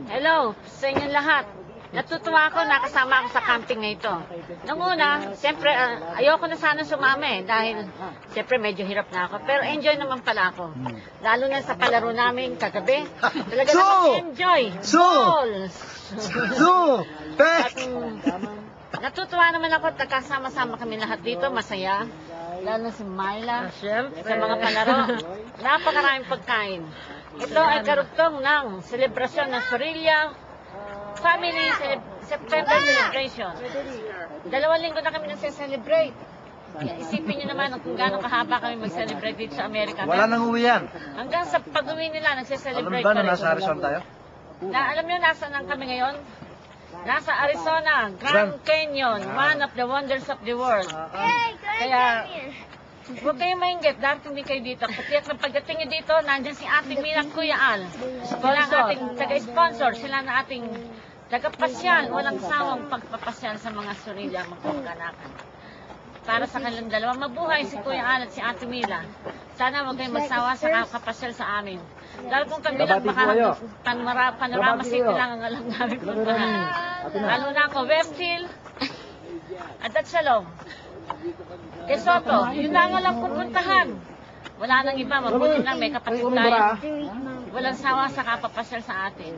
Hello sa inyong lahat. Natutuwa ako, nakasama ako sa camping na ito. Nung una, siyempre, ayoko na sana sumama dahil siyempre medyo hirap na ako. Pero enjoy naman pala ako. Lalo na sa palaro namin kagabi. Talaga naman enjoy. At natutuwa naman ako at nagkasama-sama kami lahat dito. Masaya. Lalo si Myla. Sa mga palaro. Napakaraming pagkain. Ito ay karugtong ng selebrasyon ng Sorilla Family September Celebration. 2 linggo na kami nagse-celebrate. Isipin nyo naman kung gaano kahaba kami mag-celebrate dito sa Amerika. Wala nang uwi yan. Hanggang sa pag-uwi nila, nagse-celebrate Alam ba na nasa Arizona tayo? Alam nyo, nasa nang kami ngayon? Nasa Arizona, Grand Canyon, one of the wonders of the world. Kaya, huwag kayong mainggit, darating din kayo dito. Pagdating nyo dito, nandiyan si Ate Mila at Kuya Al. Sila ang ating taga-sponsor, sila na ating taga-pasyal. Walang sawang pagpapasyal sa mga Sorilla, magpapaganakan. Para sa kanilang dalawa, mabuhay si Kuya Al at si Ate Mila. Sana huwag kayong magsawa sa kapasyal sa amin. Dahil kung kami lang, baka Panorama City lang ang alam namin puntahan. Lalo na ako, West Hill, at Shalom. Kay Soto, yun na nga lang pupuntahan. Wala nang iba, mabuti lang, may kapatid tayo. Walang sawa sa kapapasyal sa atin.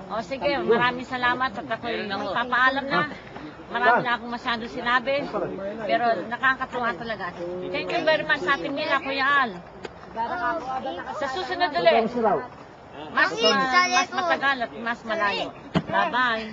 O sige, maraming salamat at ako'y papaalam na. Marami na akong masyado sinabi, pero nakakatuwa talaga. Thank you very much sa ating Mila, Kuya Al. Sa susunod ulit, mas matagal at mas malayo. Bye-bye.